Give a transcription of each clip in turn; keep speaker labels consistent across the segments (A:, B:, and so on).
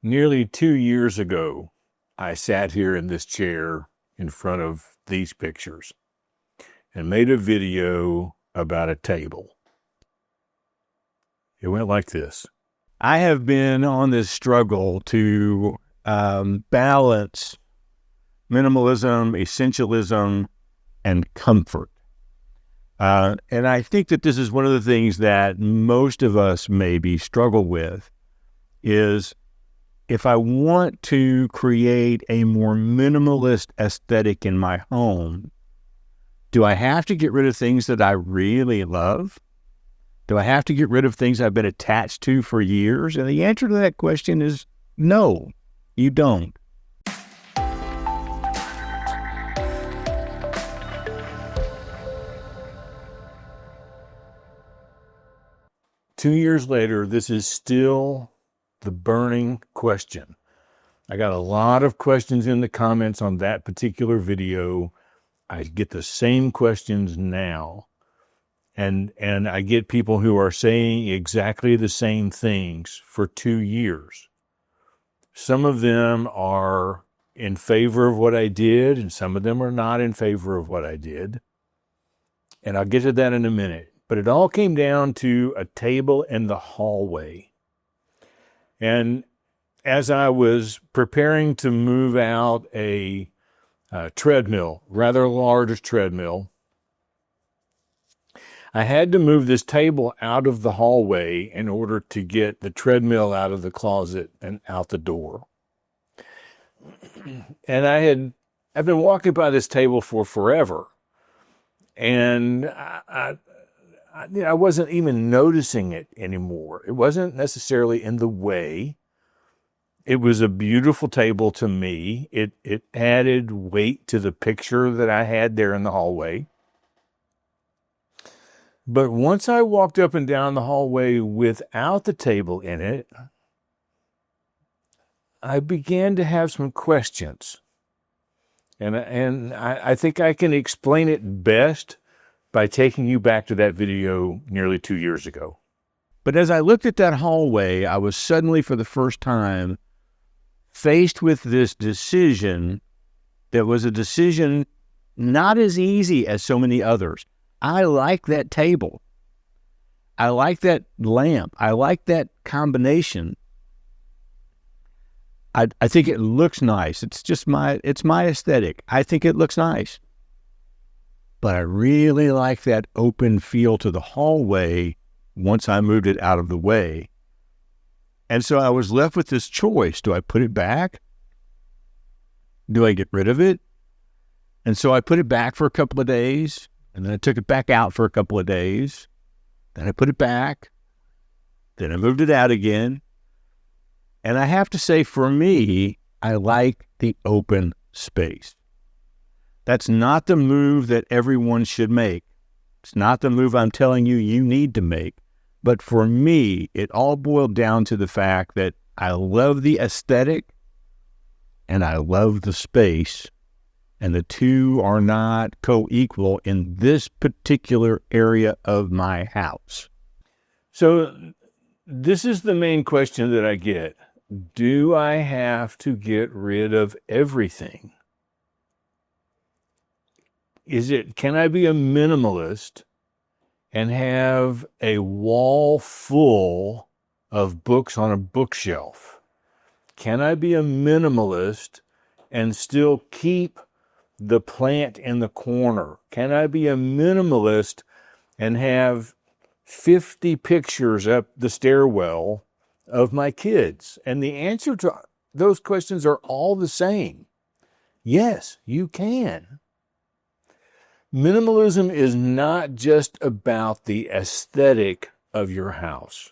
A: Nearly 2 years ago, I sat here in this chair in front of these pictures and made a video about a table. It went like this. I have been on this struggle to balance minimalism, essentialism, and comfort. And I think that this is one of the things that most of us maybe struggle with is if I want to create a more minimalist aesthetic in my home, do I have to get rid of things that I really love? Do I have to get rid of things I've been attached to for years? And the answer to that question is no, you don't. Two years later, this is still the burning question. I got a lot of questions in the comments on that particular video. I get the same questions now. And I get people who are saying exactly the same things for 2 years. Some of them are in favor of what I did, and some of them are not in favor of what I did. And I'll get to that in a minute. But it all came down to a table in the hallway. And as I was preparing to move out a treadmill, rather large treadmill, I had to move this table out of the hallway in order to get the treadmill out of the closet and out the door. And I've been walking by this table for forever. And I wasn't even noticing it anymore. It wasn't necessarily in the way. It was a beautiful table to me. It added weight to the picture that I had there in the hallway. But once I walked up and down the hallway without the table in it, I began to have some questions. And I think I can explain it best by taking you back to that video nearly 2 years ago. But as I looked at that hallway, I was suddenly, for the first time, faced with this decision that was a decision not as easy as so many others. I like that table. I like that lamp. I like that combination. I think it looks nice. It's my aesthetic. I think it looks nice. But I really like that open feel to the hallway once I moved it out of the way. And so I was left with this choice. Do I put it back? Do I get rid of it? And so I put it back for a couple of days, and then I took it back out for a couple of days. Then I put it back. Then I moved it out again. And I have to say, for me, I like the open space. That's not the move that everyone should make. It's not the move I'm telling you need to make. But for me, it all boiled down to the fact that I love the aesthetic and I love the space. And the two are not co-equal in this particular area of my house. So this is the main question that I get. Do I have to get rid of everything? Can I be a minimalist and have a wall full of books on a bookshelf? Can I be a minimalist and still keep the plant in the corner? Can I be a minimalist and have 50 pictures up the stairwell of my kids? And the answer to those questions are all the same. Yes, you can. Minimalism is not just about the aesthetic of your house.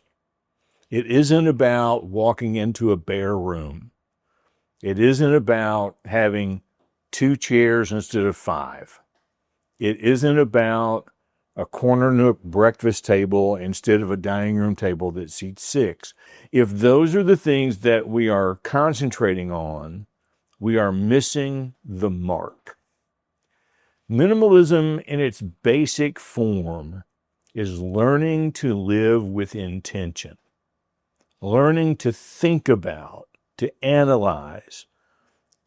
A: It isn't about walking into a bare room. It isn't about having 2 chairs instead of 5. It isn't about a corner nook breakfast table instead of a dining room table that seats 6. If those are the things that we are concentrating on, we are missing the mark. Minimalism in its basic form is learning to live with intention, learning to think about
B: to analyze,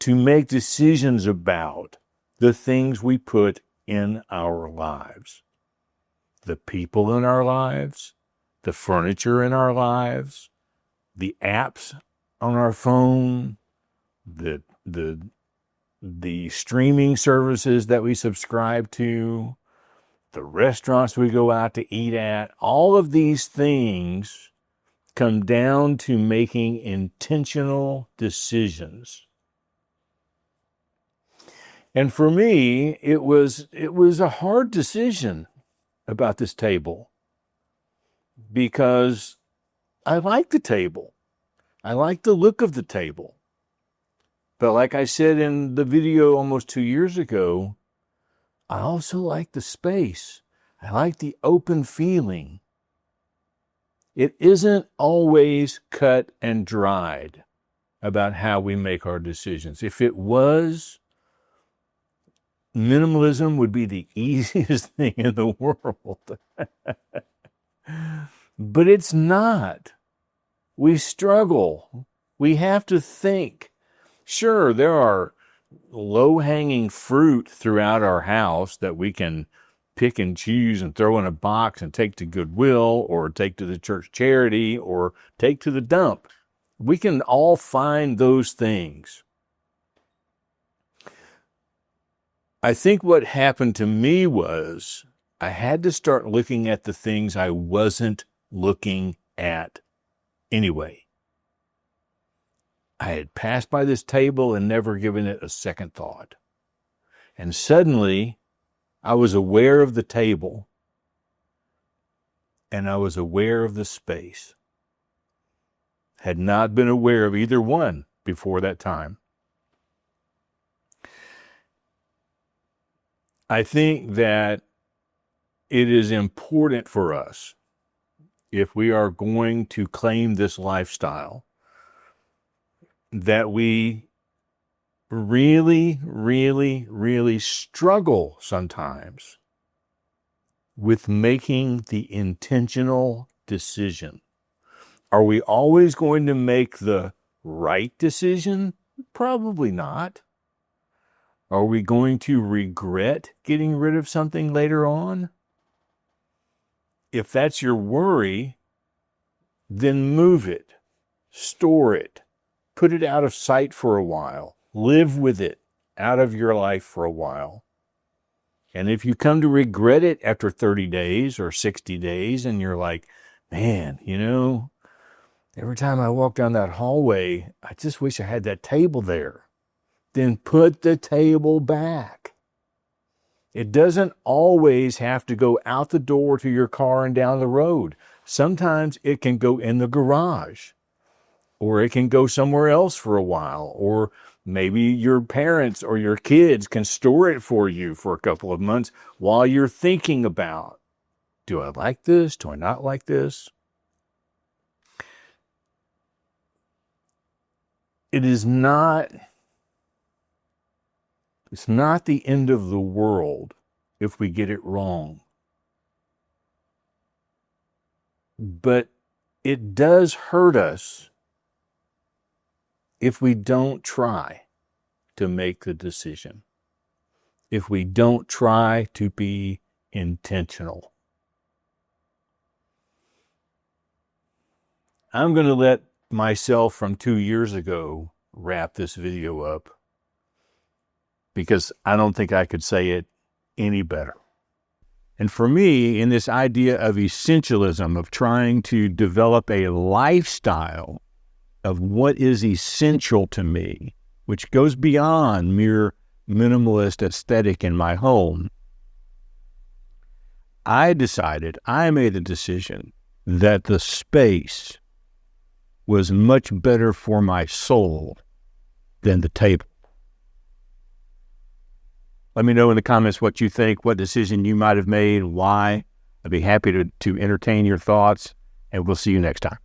B: to make decisions about the things we put in our lives. The people in our lives, the furniture in our lives, the apps on our phone, the streaming services that we subscribe to, the restaurants we go out to eat at. All of these things come down to making intentional decisions. And for me, it was a hard decision about this table, because I like the table. I like the look of the table. But like I said in the video almost 2 years ago, I also like the space. I like the open feeling. It isn't always cut and dried about how we make our decisions. If it was, minimalism would be the easiest thing in the world. But it's not. We struggle. We have to think. Sure, there are low-hanging fruit throughout our house that we can pick and choose and throw in a box and take to Goodwill or take to the church charity or take to the dump. We can all find those things. I think what happened to me was I had to start looking at the things I wasn't looking at anyway. I had passed by this table and never given it a second thought. And suddenly, I was aware of the table and I was aware of the space. Had not been aware of either one before that time. I think that it is important for us, if we are going to claim this lifestyle, that we really, really, really struggle sometimes with making the intentional decision. Are we always going to make the right decision? Probably not. Are we going to regret getting rid of something later on? If that's your worry, then move it, store it, put it out of sight for a while, live with it out of your life for a while. And if you come to regret it after 30 days or 60 days and you're like, man, every time I walk down that hallway, I just wish I had that table there. Then put the table back. It doesn't always have to go out the door to your car and down the road. Sometimes it can go in the garage, or it can go somewhere else for a while, or maybe your parents or your kids can store it for you for a couple of months while you're thinking about, do I like this? Do I not like this? It's not the end of the world if we get it wrong. But it does hurt us if we don't try to make the decision, if we don't try to be intentional. I'm going to let myself from 2 years ago wrap this video up, because I don't think I could say it any better. And for me, in this idea of essentialism, of trying to develop a lifestyle of what is essential to me, which goes beyond mere minimalist aesthetic in my home, I made the decision that the space was much better for my soul than the table. Let me know in the comments what you think, what decision you might have made, why. I'd be happy to entertain your thoughts, and we'll see you next time.